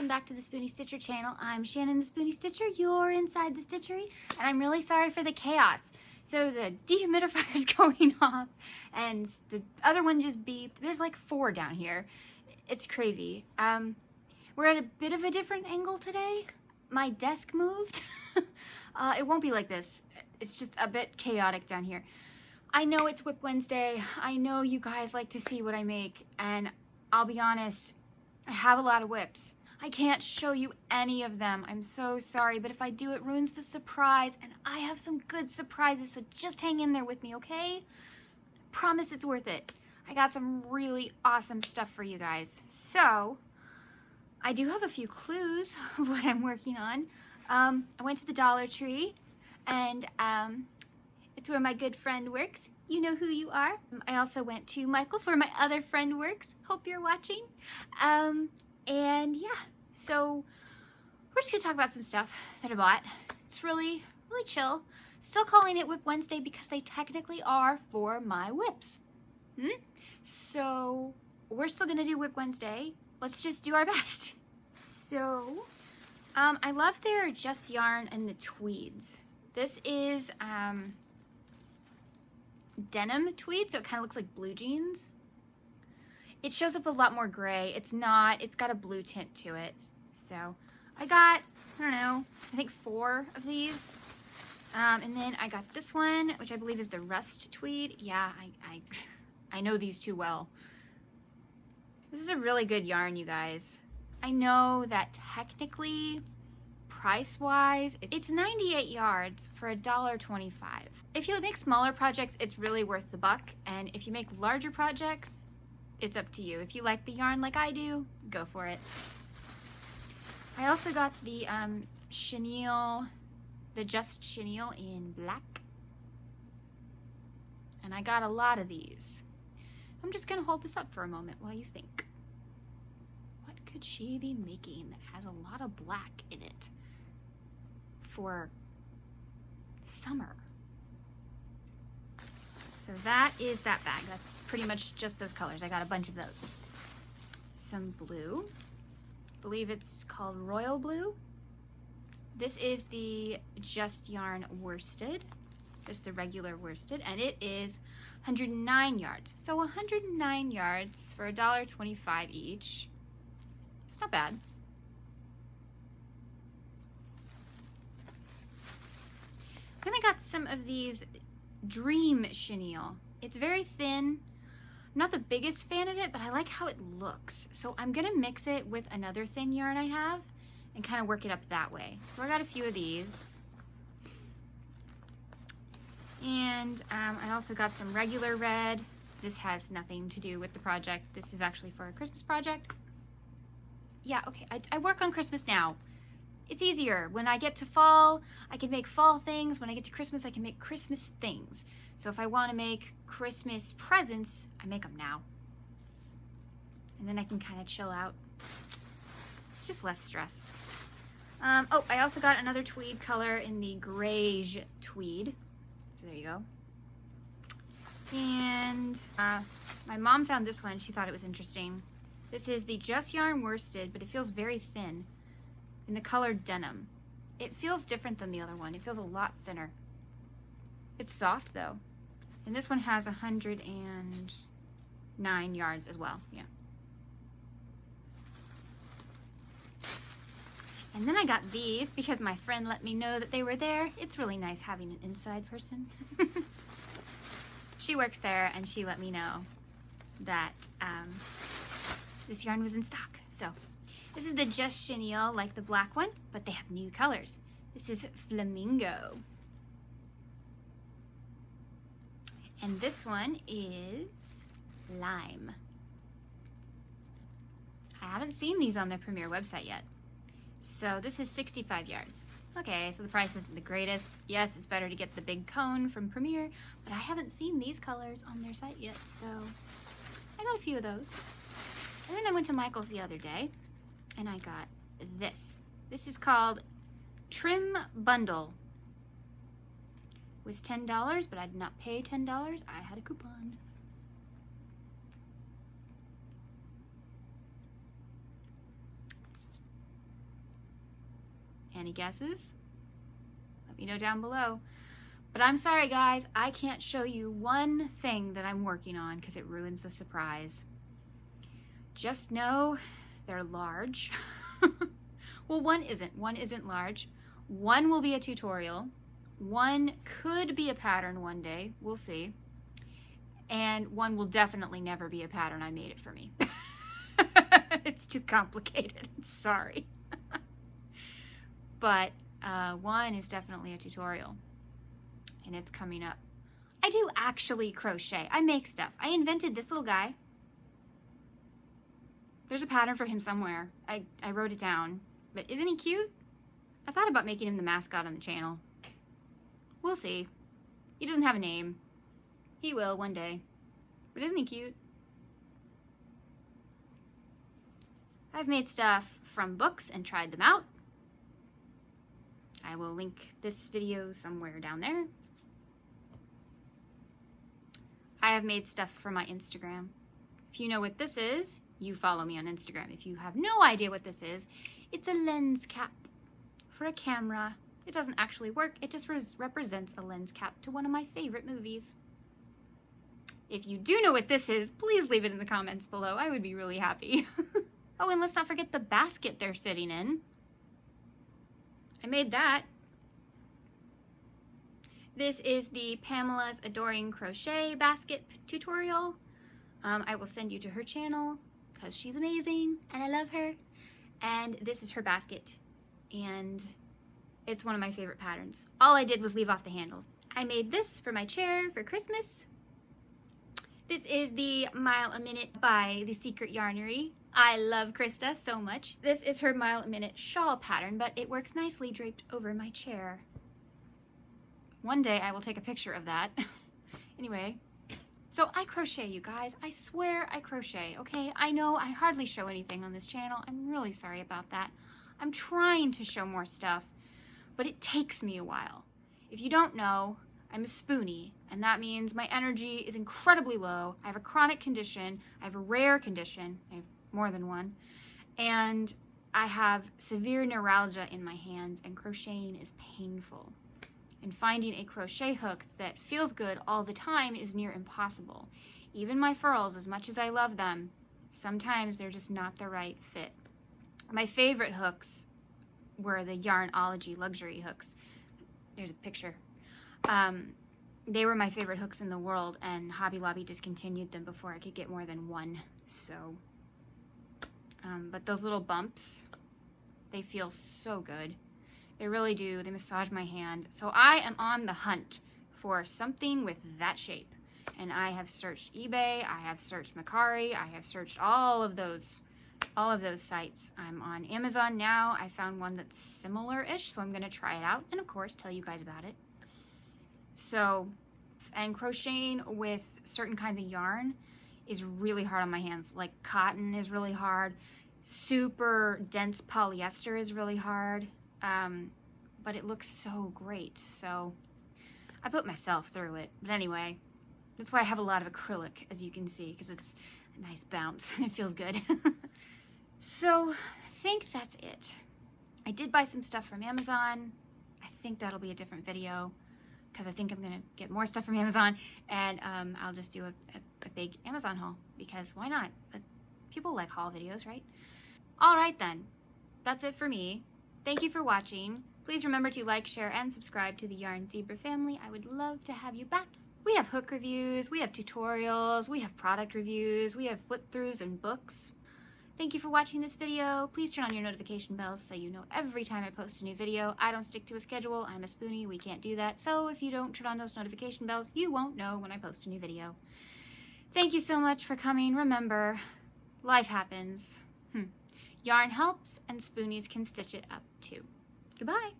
welcome back to the Spoonie Stitcher channel. I'm Shannon the Spoonie Stitcher. You're inside the stitchery, and I'm really sorry for the chaos. So the dehumidifier is going off, and the other one just beeped. There's like 4 down here. It's crazy. We're at a bit of a different angle today. My desk moved. It won't be like this. It's just a bit chaotic down here. I know it's WIP Wednesday. I know you guys like to see what I make, and I'll be honest, I have a lot of WIPs. I can't show you any of them. I'm so sorry, but if I do, it ruins the surprise, and I have some good surprises, so just hang in there with me, okay? Promise it's worth it. I got some really awesome stuff for you guys. So, I do have a few clues of what I'm working on. I went to the Dollar Tree, and it's where my good friend works. You know who you are. I also went to Michael's, where my other friend works. Hope you're watching. And yeah, so we're just gonna talk about some stuff that I bought. It's really chill. Still calling it WIP Wednesday because they technically are for my WIPs. So we're still gonna do WIP Wednesday. Let's just do our best. So, I love their Just Yarn and the tweeds. This is denim tweed, so it kind of looks like blue jeans. It shows up a lot more gray. It's got a blue tint to it. So I got, I don't know, I think 4 of these. And then I got this one, which I believe is the rust tweed. Yeah, I know these too well. This is a really good yarn, you guys. I know that technically, price-wise, it's 98 yards for $1.25. If you make smaller projects, it's really worth the buck. And if you make larger projects, it's up to you. If you like the yarn like I do, go for it. I also got the chenille, the Just Chenille in black. And I got a lot of these. I'm just gonna hold this up for a moment while you think. What could she be making that has a lot of black in it for summer? So that is that bag. That's pretty much just those colors. I got a bunch of those. Some blue. I believe it's called Royal Blue. This is the Just Yarn worsted. Just the regular worsted. And it is 109 yards. So 109 yards for $1.25 each. It's not bad. Then I got some of these Dream Chenille. It's very thin. I'm not the biggest fan of it, but I like how it looks. So I'm gonna mix it with another thin yarn I have and kind of work it up that way. So I got a few of these. And I also got some regular red. This has nothing to do with the project. This is actually for a Christmas project. Yeah, okay, I work on Christmas now. It's easier. When I get to fall, I can make fall things. When I get to Christmas, I can make Christmas things. So if I want to make Christmas presents, I make them now. And then I can kind of chill out. It's just less stress. Oh, I also got another tweed color in the grayish tweed. So there you go. And my mom found this one. She thought it was interesting. This is the Just Yarn worsted, but it feels very thin. In the color denim. It feels different than the other one. It feels a lot thinner. It's soft though. And this one has 109 yards as well. Yeah. And then I got these because my friend let me know that they were there. It's really nice having an inside person. She works there and she let me know that this yarn was in stock. So this is the Just Chenille, like the black one, but they have new colors. This is Flamingo. And this one is Lime. I haven't seen these on the Premiere website yet. So this is 65 yards. Okay, so the price isn't the greatest. Yes, it's better to get the big cone from Premiere, but I haven't seen these colors on their site yet, so I got a few of those. And then I went to Michael's the other day, and I got this. This is called Trim Bundle. It was $10, but I did not pay $10. I had a coupon. Any guesses? Let me know down below. But I'm sorry guys, I can't show you one thing that I'm working on because it ruins the surprise. Just know they're large. Well, one isn't large. One will be a tutorial. One could be a pattern one day, we'll see. And one will definitely never be a pattern. I made it for me. It's too complicated, sorry. But one is definitely a tutorial. And it's coming up. I do actually crochet. I make stuff. I invented this little guy. There's a pattern for him somewhere. I wrote it down. But isn't he cute? I thought about making him the mascot on the channel. We'll see. He doesn't have a name. He will one day. But isn't he cute? I've made stuff from books and tried them out. I will link this video somewhere down there. I have made stuff for my Instagram. If you know what this is, you follow me on Instagram. If you have no idea what this is, it's a lens cap for a camera. It doesn't actually work, it just represents a lens cap to one of my favorite movies. If you do know what this is, please leave it in the comments below. I would be really happy. Oh, and let's not forget the basket they're sitting in. I made that. This is the Pamela's Adoring Crochet Basket tutorial. I will send you to her channel because she's amazing and I love her. And this is her basket. And it's one of my favorite patterns. All I did was leave off the handles. I made this for my chair for Christmas. This is the Mile a Minute by the Secret Yarnery. I love Krista so much. This is her Mile a Minute shawl pattern, but it works nicely draped over my chair. One day I will take a picture of that. Anyway, so I crochet, you guys. I swear I crochet, okay? I know I hardly show anything on this channel. I'm really sorry about that. I'm trying to show more stuff, but it takes me a while. If you don't know, I'm a spoonie, and that means my energy is incredibly low. I have a chronic condition. I have a rare condition. I have more than one. And I have severe neuralgia in my hands, and crocheting is painful. And finding a crochet hook that feels good all the time is near impossible. Even my furls, as much as I love them, sometimes they're just not the right fit. My favorite hooks were the Yarnology luxury hooks. There's a picture. They were my favorite hooks in the world, and Hobby Lobby discontinued them before I could get more than one. So, but those little bumps, they feel so good. They really do. They massage my hand. So I am on the hunt for something with that shape. And I have searched eBay, I have searched Mercari, I have searched all of those sites. I'm on Amazon now. I found one that's similar-ish, so I'm gonna try it out and of course tell you guys about it. So, and crocheting with certain kinds of yarn is really hard on my hands. Like cotton is really hard. Super dense polyester is really hard. But it looks so great. So I put myself through it. But anyway, that's why I have a lot of acrylic, as you can see, because it's a nice bounce and it feels good. So I think that's it. I did buy some stuff from Amazon. I think that'll be a different video because I think I'm gonna get more stuff from Amazon, and I'll just do a big Amazon haul because why not? People like haul videos, right? All right then, that's it for me. Thank you for watching. Please remember to like, share, and subscribe to the Yarn Zebra family. I would love to have you back. We have hook reviews, we have tutorials, we have product reviews, we have flip-throughs and books. Thank you for watching this video. Please turn on your notification bells so you know every time I post a new video. I don't stick to a schedule. I'm a spoonie. We can't do that. So if you don't turn on those notification bells, you won't know when I post a new video. Thank you so much for coming. Remember, life happens. Yarn helps, and spoonies can stitch it up too. Goodbye.